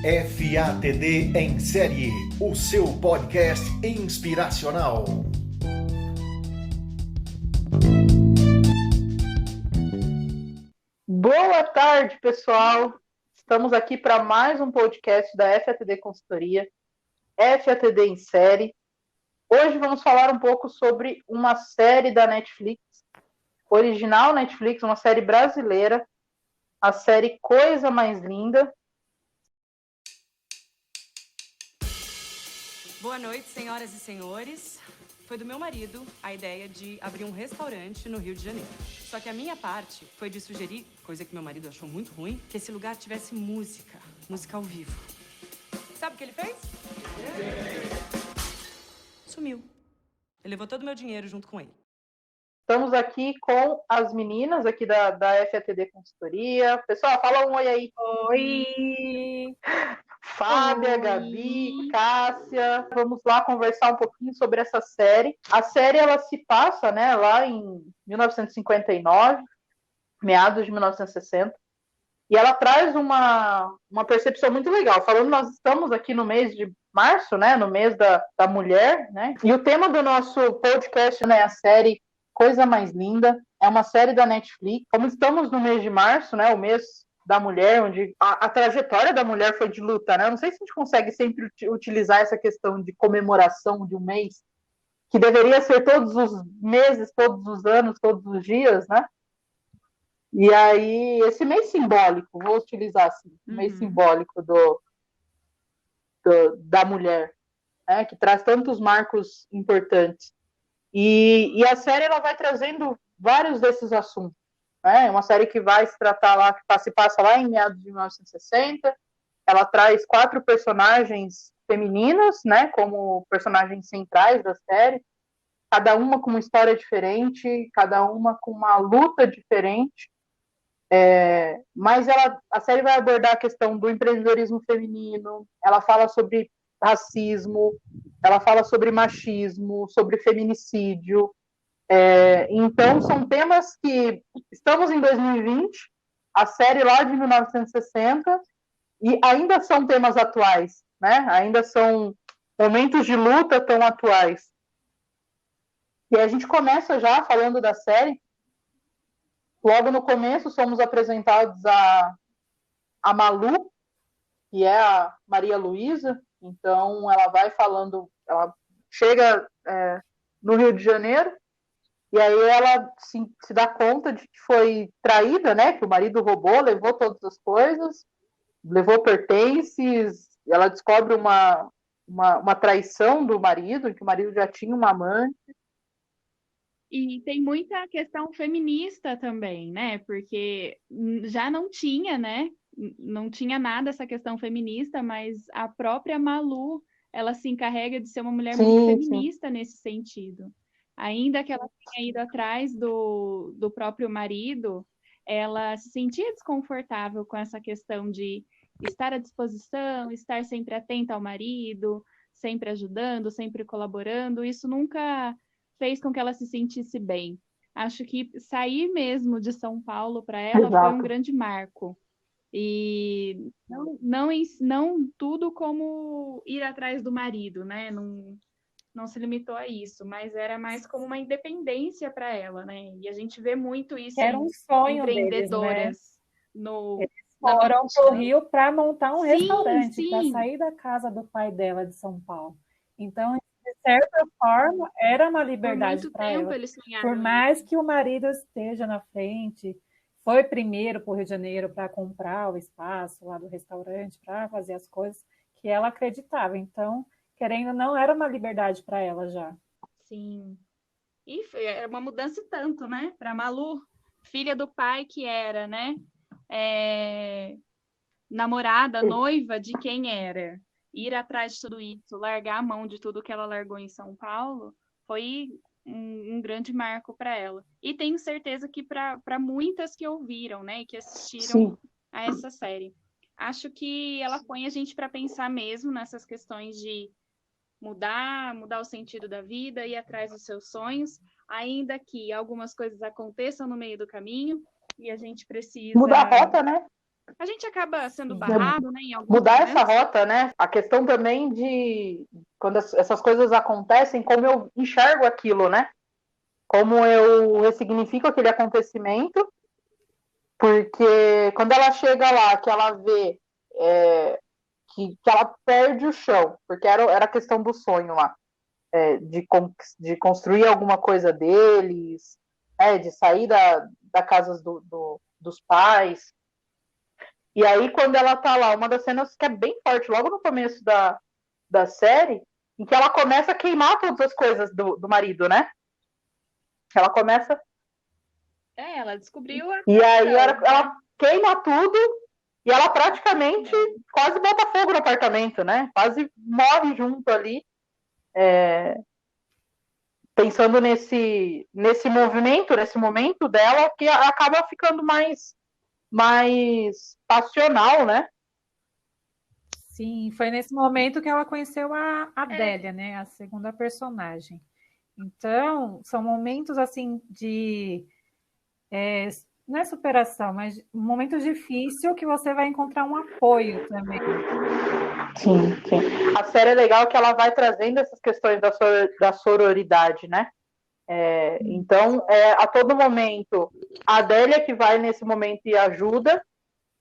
FATD em Série, o seu podcast inspiracional. Boa tarde, pessoal. Estamos aqui para mais um podcast da FATD Consultoria, FATD em Série. Hoje vamos falar um pouco sobre uma série da Netflix, original Netflix, uma série brasileira, a série Coisa Mais Linda. Boa noite, senhoras e senhores. Foi do meu marido a ideia de abrir um restaurante no Rio de Janeiro. Só que a minha parte foi de sugerir, coisa que meu marido achou muito ruim, que esse lugar tivesse música ao vivo. Sabe o que ele fez? Sumiu. Ele levou todo o meu dinheiro junto com ele. Estamos aqui com as meninas aqui da FATD Consultoria. Pessoal, fala um oi aí. Oi! Fábia, Oi. Gabi, Cássia. Vamos lá conversar um pouquinho sobre essa série. A série ela se passa, né, lá em 1959, meados de 1960. E ela traz uma percepção muito legal. Falando, nós estamos aqui no mês de março, né, no mês da mulher, né? E o tema do nosso podcast, né, é a série Coisa Mais Linda. É uma série da Netflix. Como estamos no mês de março, né, o mês da mulher, onde a trajetória da mulher foi de luta, né? Eu não sei se a gente consegue sempre utilizar essa questão de comemoração de um mês, que deveria ser todos os meses, todos os anos, todos os dias, né? E aí, esse mês simbólico, vou utilizar assim, mês simbólico da mulher, né? Que traz tantos marcos importantes. E a série ela vai trazendo vários desses assuntos. É uma série que vai se tratar lá, que se passa lá em meados de 1960. Ela traz 4 personagens femininas, né, como personagens centrais da série, cada uma com uma história diferente, cada uma com uma luta diferente. Mas a série vai abordar a questão do empreendedorismo feminino, ela fala sobre racismo, ela fala sobre machismo, sobre feminicídio. Então, são temas que estamos em 2020, a série lá de 1960, e ainda são temas atuais, né? Ainda são momentos de luta tão atuais. E a gente começa já falando da série. Logo no começo, somos apresentados a Malu, que é a Maria Luísa. Então, ela vai falando, ela chega no Rio de Janeiro, e aí ela se dá conta de que foi traída, né? Que o marido roubou, levou todas as coisas, levou pertences. Ela descobre uma traição do marido, que o marido já tinha uma amante. E tem muita questão feminista também, né? Porque já não tinha, né? Não tinha nada essa questão feminista, mas a própria Malu, ela se encarrega de ser uma mulher muito feminista nesse sentido. Ainda que ela tenha ido atrás do próprio marido, ela se sentia desconfortável com essa questão de estar à disposição, estar sempre atenta ao marido, sempre ajudando, sempre colaborando. Isso nunca fez com que ela se sentisse bem. Acho que sair mesmo de São Paulo para ela foi um grande marco. E não tudo como ir atrás do marido, né? Não se limitou a isso, mas era mais como uma independência para ela, né? E a gente vê muito isso era um sonho empreendedoras deles, né? Eles foram para o Rio para montar um restaurante, para sair da casa do pai dela de São Paulo. Então, de certa forma, era uma liberdade para ela. Por mais que o marido esteja na frente, foi primeiro para o Rio de Janeiro para comprar o espaço lá do restaurante, para fazer as coisas que ela acreditava. Então, querendo ou não, era uma liberdade para ela já. Sim. E era uma mudança tanto, né? Para Malu, filha do pai que era, né? Namorada, noiva de quem era. Ir atrás de tudo isso, largar a mão de tudo que ela largou em São Paulo, foi um grande marco para ela. E tenho certeza que para muitas que ouviram, né? E que assistiram a essa série. Acho que ela põe a gente para pensar mesmo nessas questões de mudar o sentido da vida, ir atrás dos seus sonhos, ainda que algumas coisas aconteçam no meio do caminho e a gente precisa... Mudar a rota, né? a gente acaba sendo barrado, né, em alguns mudar momentos. essa rota, né? A questão também de quando essas coisas acontecem, como eu enxergo aquilo, né? Como eu ressignifico aquele acontecimento, porque quando ela chega lá, que ela vê que ela perde o chão, porque era a questão do sonho lá, de construir alguma coisa deles, de sair da casa dos pais. E aí, quando ela tá lá, uma das cenas que é bem forte, logo no começo da série, em que ela começa a queimar todas as coisas do marido, né? Ela começa... ela descobriu E aí ela queima tudo e ela praticamente quase bota fogo no apartamento, né? Quase morre junto ali. Pensando nesse movimento, nesse momento dela, que acaba ficando mais passional, né? Sim, foi nesse momento que ela conheceu a Adélia, né? A segunda personagem. Então, são momentos assim de... não é superação, mas um momento difícil que você vai encontrar um apoio também. Sim, sim. A série é legal que ela vai trazendo essas questões da sororidade, né? Então, a todo momento, a Adélia que vai nesse momento e ajuda.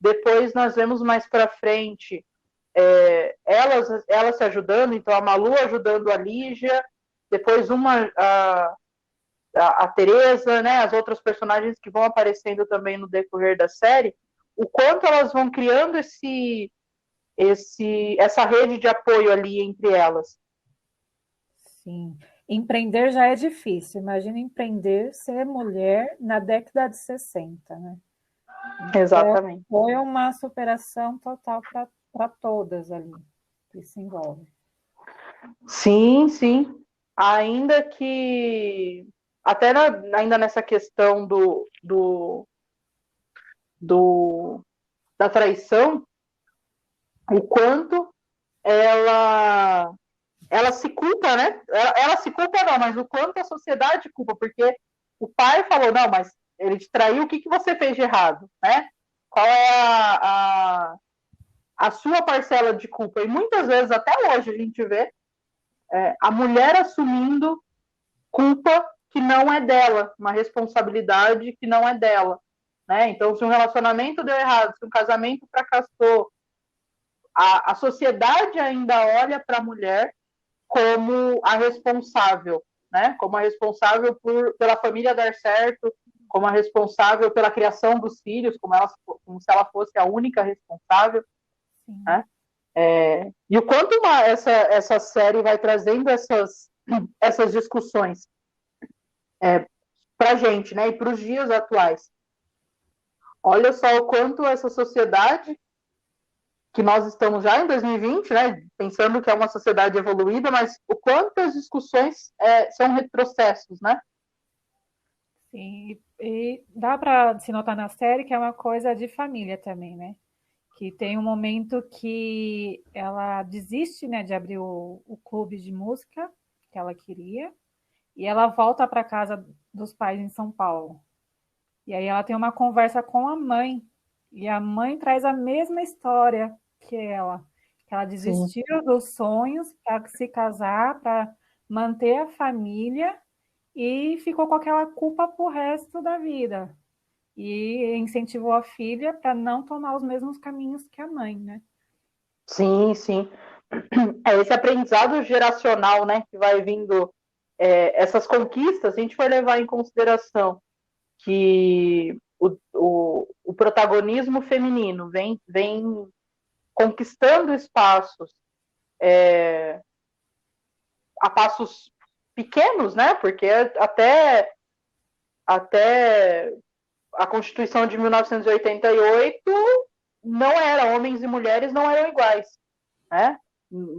Depois nós vemos mais para frente elas se ajudando, então a Malu ajudando a Lígia, depois a Teresa, né, as outras personagens que vão aparecendo também no decorrer da série, o quanto elas vão criando essa rede de apoio ali entre elas. Sim. Empreender já é difícil. Imagina empreender, ser mulher na década de 60, né? Então, exatamente. Foi uma superação total para todas ali que se envolvem. Sim, sim. Ainda que até ainda nessa questão da traição, o quanto ela se culpa, né? Ela se culpa não, mas o quanto a sociedade culpa, porque o pai falou, não, mas ele te traiu, o que você fez de errado, né? Qual é a sua parcela de culpa? E muitas vezes, até hoje, a gente vê a mulher assumindo culpa que não é dela, uma responsabilidade que não é dela, né? Então, se um relacionamento deu errado, se um casamento fracassou, a sociedade ainda olha para a mulher como a responsável, né? Como a responsável pela família dar certo, como a responsável pela criação dos filhos, como se ela fosse a única responsável, né? E o quanto essa série vai trazendo essas discussões para a gente, né? E para os dias atuais. Olha só o quanto essa sociedade, que nós estamos já em 2020, né? Pensando que é uma sociedade evoluída, mas o quanto as discussões são retrocessos, né? Sim, e dá para se notar na série que é uma coisa de família também, né? Que tem um momento que ela desiste, né, de abrir o clube de música que ela queria, e ela volta para casa dos pais em São Paulo. E aí ela tem uma conversa com a mãe, e a mãe traz a mesma história que ela desistiu Sim. dos sonhos para se casar, para manter a família, e ficou com aquela culpa pro resto da vida. E incentivou a filha para não tomar os mesmos caminhos que a mãe, né? Sim, sim. Esse aprendizado geracional, né, que vai vindo, essas conquistas, a gente vai levar em consideração que o protagonismo feminino vem conquistando espaços a passos pequenos, né? Porque até a Constituição de 1988 não era, homens e mulheres não eram iguais, né?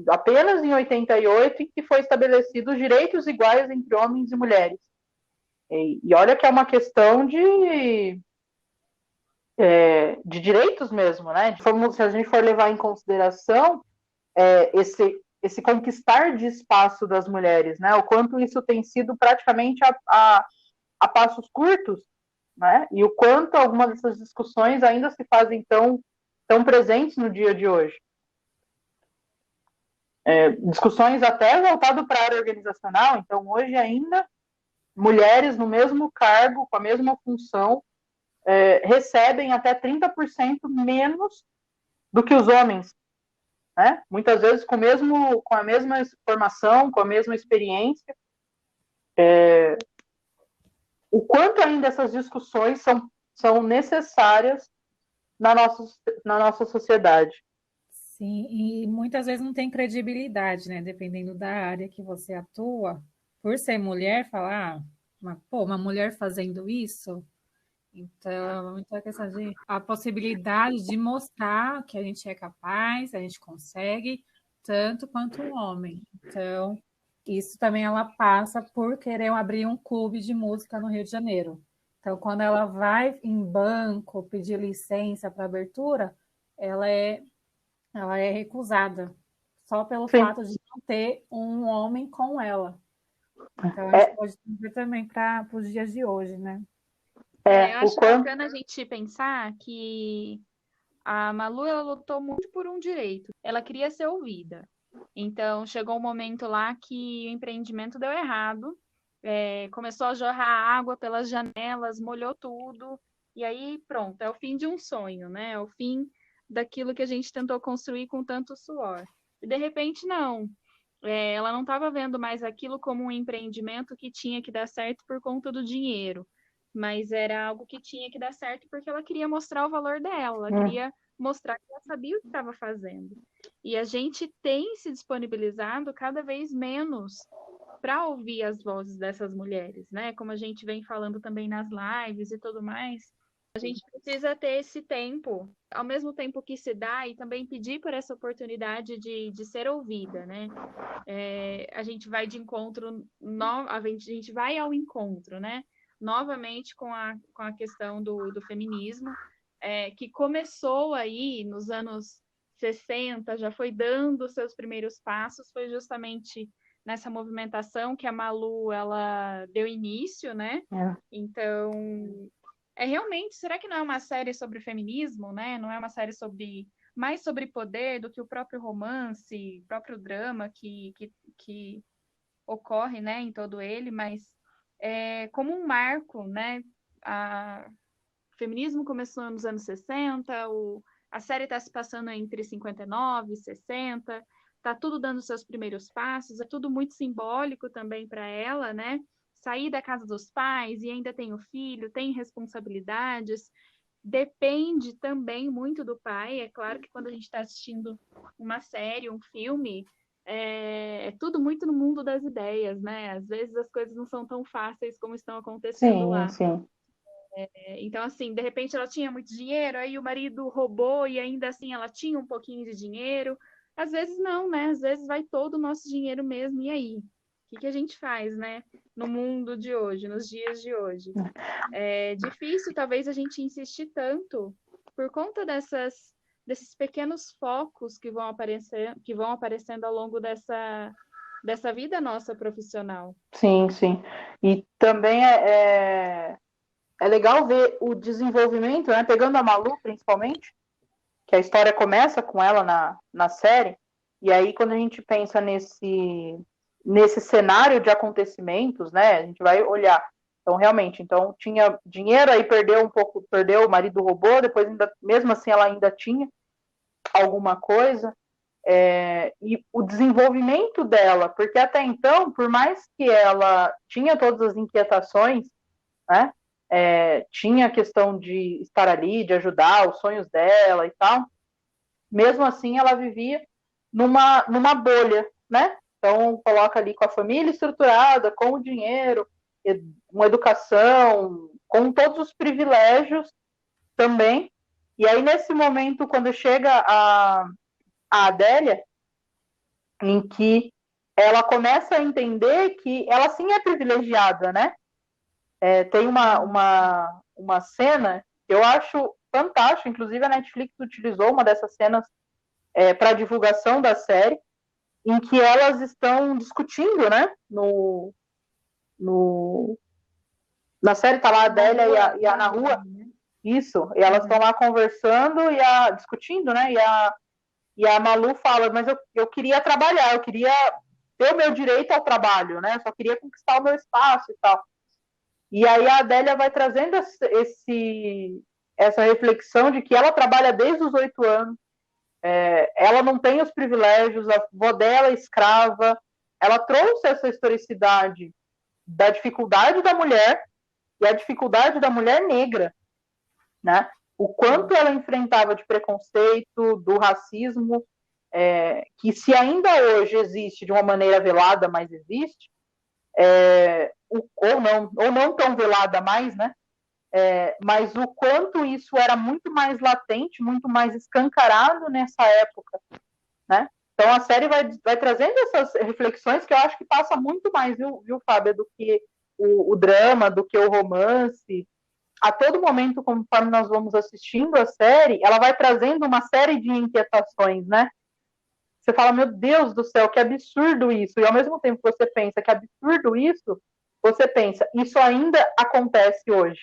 Apenas em 88 que foi estabelecido os direitos iguais entre homens e mulheres. E olha que é uma questão de direitos mesmo, né? Se a gente for levar em consideração esse conquistar de espaço das mulheres, né? O quanto isso tem sido praticamente a passos curtos, né? E o quanto algumas dessas discussões ainda se fazem tão estão presentes no dia de hoje. Discussões até voltado para a área organizacional. Então, hoje ainda, mulheres no mesmo cargo, com a mesma função, recebem até 30% menos do que os homens. Né? Muitas vezes com a mesma formação, com a mesma experiência. O quanto ainda essas discussões são necessárias na nossa sociedade. Sim, e muitas vezes não tem credibilidade, né? Dependendo da área que você atua. Por ser mulher, falar, uma mulher fazendo isso. Então, muita questão de a possibilidade de mostrar que a gente é capaz, a gente consegue, tanto quanto um homem. Então, isso também ela passa por querer abrir um clube de música no Rio de Janeiro. Então, quando ela vai em banco pedir licença para abertura, ela é recusada, só pelo fato de não ter um homem com ela. Então, isso pode trazer também para os dias de hoje, né? Eu acho bacana a gente pensar que a Malu, ela lutou muito por um direito. Ela queria ser ouvida. Então, chegou um momento lá que o empreendimento deu errado. Começou a jorrar água pelas janelas, molhou tudo. E aí, pronto, é o fim de um sonho, né? É o fim daquilo que a gente tentou construir com tanto suor. E, de repente, não. Ela não estava vendo mais aquilo como um empreendimento que tinha que dar certo por conta do dinheiro. Mas era algo que tinha que dar certo porque ela queria mostrar o valor dela, ela queria mostrar que ela sabia o que estava fazendo. E a gente tem se disponibilizado cada vez menos para ouvir as vozes dessas mulheres, né? Como a gente vem falando também nas lives e tudo mais, a gente precisa ter esse tempo, ao mesmo tempo que se dá, e também pedir por essa oportunidade de ser ouvida, né? A gente vai de encontro, a gente vai ao encontro, né? Novamente com a questão do feminismo, que começou aí nos anos 60, já foi dando seus primeiros passos, foi justamente nessa movimentação que a Malu, ela deu início, né? Então, realmente, será que não é uma série sobre feminismo, né? Não é uma série mais sobre poder do que o próprio romance, próprio drama que ocorre, né, em todo ele, mas como um marco, né? O feminismo começou nos anos 60, a série está se passando entre 59 e 60, está tudo dando seus primeiros passos, é tudo muito simbólico também para ela, né? Sair da casa dos pais e ainda tem o filho, tem responsabilidades, depende também muito do pai. É claro que quando a gente está assistindo uma série, um filme, é tudo muito no mundo das ideias, né? Às vezes as coisas não são tão fáceis como estão acontecendo lá. Sim. Então, assim, de repente ela tinha muito dinheiro, aí o marido roubou e ainda assim ela tinha um pouquinho de dinheiro. Às vezes não, né? Às vezes vai todo o nosso dinheiro mesmo, e aí? O que a gente faz, né? No mundo de hoje, nos dias de hoje. É difícil, talvez, a gente insistir tanto por conta desses pequenos focos que vão aparecendo ao longo dessa vida nossa profissional. Sim. E também é legal ver o desenvolvimento, né? Pegando a Malu, principalmente, que a história começa com ela na série, e aí quando a gente pensa nesse cenário de acontecimentos, né? A gente vai olhar. Então, realmente, tinha dinheiro, aí perdeu, o marido roubou, depois, mesmo assim, ela ainda tinha alguma coisa. E o desenvolvimento dela, porque até então, por mais que ela tinha todas as inquietações, né? Tinha a questão de estar ali, de ajudar, os sonhos dela e tal, mesmo assim ela vivia numa bolha, né? Então, coloca ali com a família estruturada, com o dinheiro, uma educação, com todos os privilégios também. E aí, nesse momento, quando chega a Adélia, em que ela começa a entender que ela sim é privilegiada, né? Tem uma cena que eu acho fantástica, inclusive a Netflix utilizou uma dessas cenas para a divulgação da série, em que elas estão discutindo, né? Na série tá lá a Adélia e a na rua, Isso, e elas estão lá conversando e discutindo, né? E a Malu fala, mas eu queria trabalhar, eu queria ter o meu direito ao trabalho, né? Eu só queria conquistar o meu espaço e tal. E aí a Adélia vai trazendo essa reflexão de que ela trabalha desde os 8 anos, ela não tem os privilégios, a avó dela é escrava, ela trouxe essa historicidade da dificuldade da mulher e a dificuldade da mulher negra, né? O quanto ela enfrentava de preconceito, do racismo, que se ainda hoje existe de uma maneira velada, mas existe, ou não tão velada mais, né? Mas o quanto isso era muito mais latente, muito mais escancarado nessa época, né? Então a série vai trazendo essas reflexões que eu acho que passa muito mais, viu Fábio, do que o drama, do que o romance. A todo momento, conforme nós vamos assistindo a série, ela vai trazendo uma série de inquietações, né? Você fala, meu Deus do céu, que absurdo isso. E ao mesmo tempo que você pensa que absurdo isso, você pensa, isso ainda acontece hoje.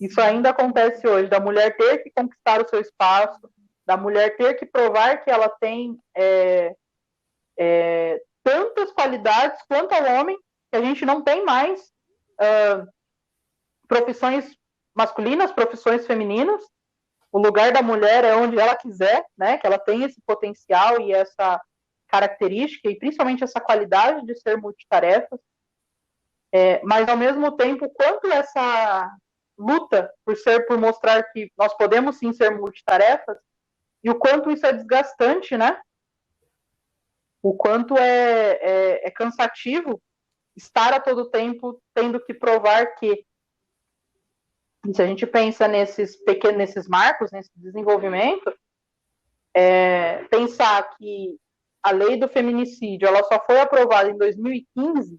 Isso ainda acontece hoje, da mulher ter que conquistar o seu espaço, da mulher ter que provar que ela tem tantas qualidades quanto ao homem, que a gente não tem mais profissões masculinas, profissões femininas. O lugar da mulher é onde ela quiser, né? Que ela tem esse potencial e essa característica, e principalmente essa qualidade de ser multitarefas. Mas, ao mesmo tempo, quanto essa luta por mostrar que nós podemos sim ser multitarefas, e o quanto isso é desgastante, né? O quanto é cansativo estar a todo tempo tendo que provar que. E se a gente pensa nesses marcos, nesse desenvolvimento, pensar que a lei do feminicídio ela só foi aprovada em 2015,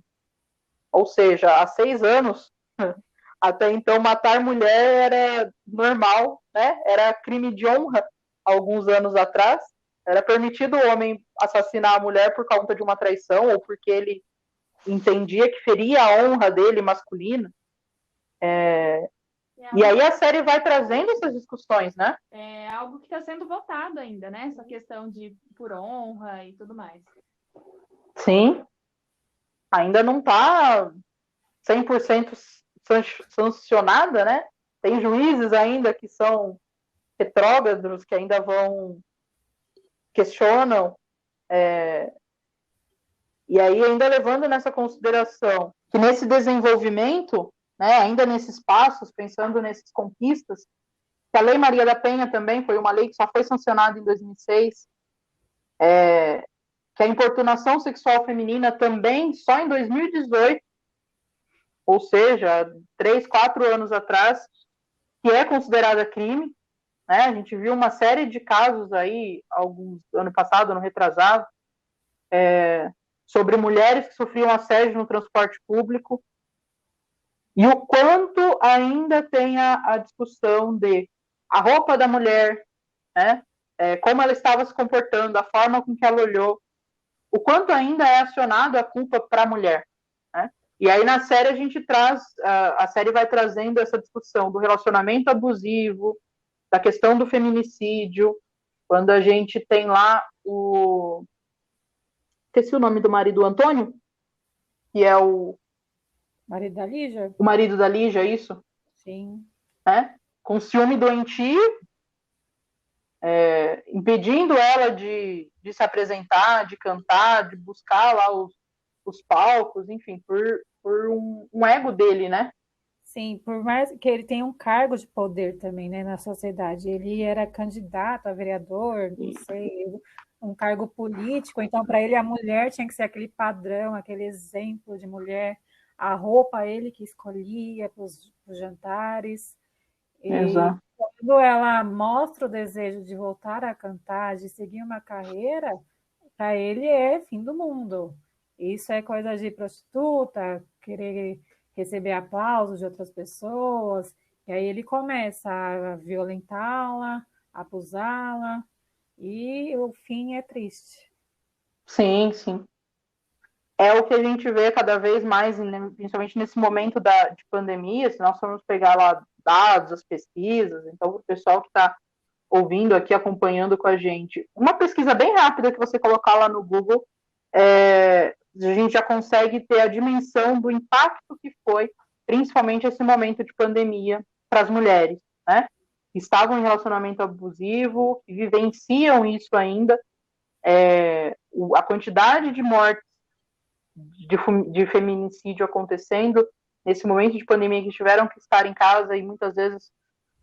ou seja, há 6 anos, até então matar mulher era normal, né? Era crime de honra alguns anos atrás. Era permitido o homem assassinar a mulher por conta de uma traição ou porque ele entendia que feria a honra dele masculina. E aí a série vai trazendo essas discussões, né? É algo que está sendo votado ainda, né? Essa questão de por honra e tudo mais. Sim. Ainda não está 100% sancionada, né? Tem juízes ainda que são retrógrados, que ainda questionam. E aí ainda levando nessa consideração que nesse desenvolvimento, né, ainda nesses passos, pensando nessas conquistas, que a Lei Maria da Penha também foi uma lei que só foi sancionada em 2006, que a importunação sexual feminina também só em 2018, ou seja, 3, 4 anos atrás, que é considerada crime, né? A gente viu uma série de casos aí, ano passado, ano retrasado, sobre mulheres que sofriam assédio no transporte público, e o quanto ainda tem a discussão de a roupa da mulher, né? Como ela estava se comportando, a forma com que ela olhou, o quanto ainda é acionado a culpa para a mulher, né? E aí na série a série vai trazendo essa discussão do relacionamento abusivo, da questão do feminicídio, quando a gente tem lá esqueci o nome do marido, Antônio, que é o marido da Lígia? O marido da Lígia, isso? Sim. Com ciúme doentio, impedindo ela de se apresentar, de cantar, de buscar lá os palcos, enfim, por um ego dele, né? Sim, por mais que ele tenha um cargo de poder também, né, na sociedade. Ele era candidato a vereador, não sei, um cargo político, então para ele a mulher tinha que ser aquele padrão, aquele exemplo de mulher, a roupa ele que escolhia para os jantares. Exato. E quando ela mostra o desejo de voltar a cantar, de seguir uma carreira, para ele é fim do mundo. Isso é coisa de prostituta, querer receber aplausos de outras pessoas, e aí ele começa a violentá-la, a abusá-la, e o fim é triste. Sim, sim. É o que a gente vê cada vez mais, principalmente nesse momento de pandemia, se nós formos pegar lá dados, as pesquisas. Então, para o pessoal que está ouvindo aqui, acompanhando com a gente, uma pesquisa bem rápida que você colocar lá no Google, a gente já consegue ter a dimensão do impacto que foi, principalmente esse momento de pandemia, para as mulheres, né? Que estavam em relacionamento abusivo, que vivenciam isso ainda. A quantidade de mortes de feminicídio acontecendo nesse momento de pandemia, que tiveram que estar em casa e muitas vezes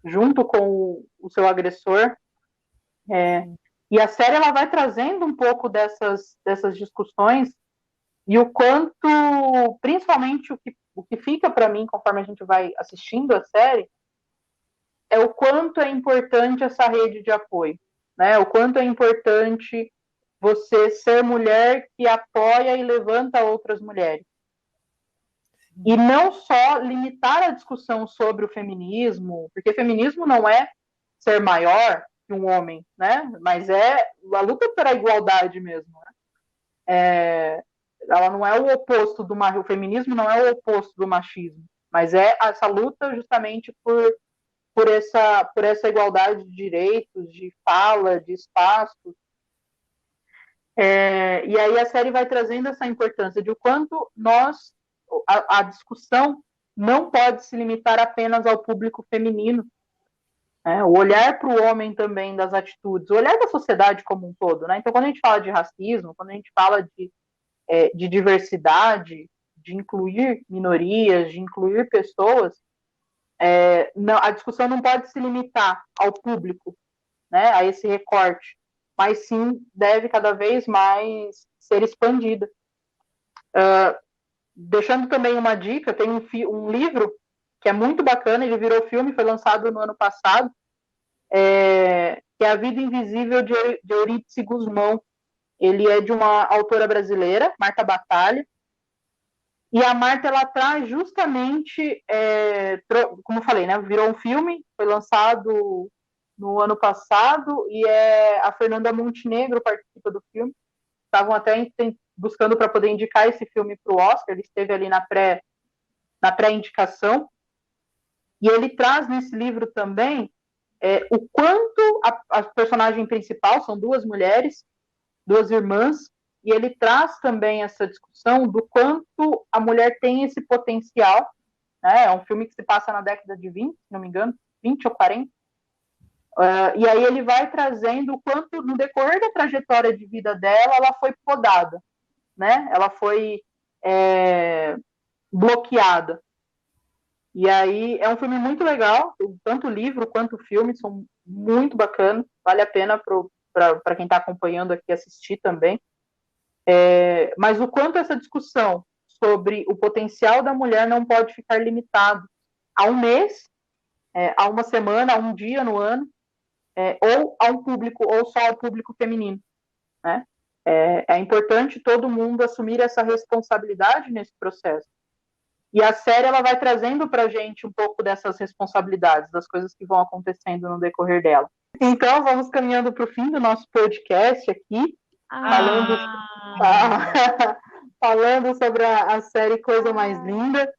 junto com o seu agressor. E a série ela vai trazendo um pouco dessas discussões, e o quanto, principalmente o que fica para mim conforme a gente vai assistindo a série, é o quanto é importante essa rede de apoio, né? O quanto é importante você ser mulher que apoia e levanta outras mulheres. E não só limitar a discussão sobre o feminismo, porque feminismo não é ser maior que um homem, né? Mas é a luta pela igualdade mesmo, né? Ela não é o oposto do machismo, o feminismo não é o oposto do machismo, mas é essa luta justamente por essa igualdade de direitos, de fala, de espaços. E aí a série vai trazendo essa importância de o quanto a discussão não pode se limitar apenas ao público feminino. O olhar para o homem também das atitudes, o olhar da sociedade como um todo, né? Então, quando a gente fala de racismo, quando a gente fala de diversidade, de incluir minorias, de incluir pessoas, a discussão não pode se limitar ao público, né? A esse recorte, mas sim deve cada vez mais ser expandida. Deixando também uma dica, tem um livro que é muito bacana, ele virou filme, foi lançado no ano passado, que é A Vida Invisível de Eurídice Gusmão. Ele é de uma autora brasileira, Marta Batalha, e a Marta, ela traz justamente, como eu falei, né, virou um filme, foi lançado no ano passado, e a Fernanda Montenegro participa do filme. Estavam até buscando para poder indicar esse filme para o Oscar, ele esteve ali na pré-indicação, e ele traz nesse livro também o quanto a personagem principal, são duas mulheres, duas irmãs, e ele traz também essa discussão do quanto a mulher tem esse potencial, né? É um filme que se passa na década de 20, se não me engano, 20 ou 40, e aí ele vai trazendo o quanto, no decorrer da trajetória de vida dela, ela foi podada, né? Ela foi bloqueada. E aí é um filme muito legal, tanto o livro quanto o filme são muito bacanas, vale a pena para quem está acompanhando aqui assistir também. Mas o quanto essa discussão sobre o potencial da mulher não pode ficar limitado a um mês, a uma semana, a um dia no ano, ou a um público, ou só ao público feminino, né? É importante todo mundo assumir essa responsabilidade nesse processo. E a série ela vai trazendo para a gente um pouco dessas responsabilidades, das coisas que vão acontecendo no decorrer dela. Então, vamos caminhando para o fim do nosso podcast aqui, falando sobre a série Coisa Mais Linda.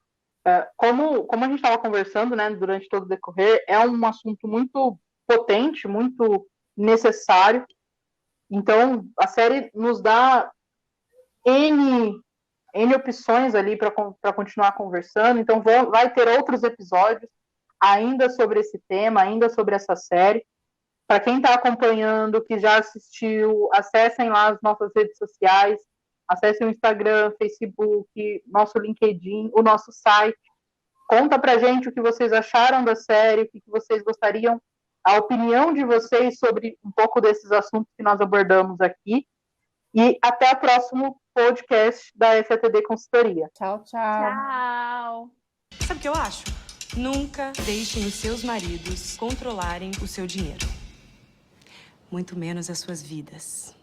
Como a gente estava conversando, né, durante todo o decorrer, é um assunto muito potente, muito necessário. Então, a série nos dá N opções ali para continuar conversando. Então, vai ter outros episódios ainda sobre esse tema, ainda sobre essa série. Para quem está acompanhando, que já assistiu, acessem lá as nossas redes sociais, acessem o Instagram, Facebook, nosso LinkedIn, o nosso site. Conta pra gente o que vocês acharam da série, o que vocês gostariam, a opinião de vocês sobre um pouco desses assuntos que nós abordamos aqui. E até o próximo podcast da FATD Consultoria. Tchau, tchau. Tchau. Sabe o que eu acho? Nunca deixem os seus maridos controlarem o seu dinheiro. Muito menos as suas vidas.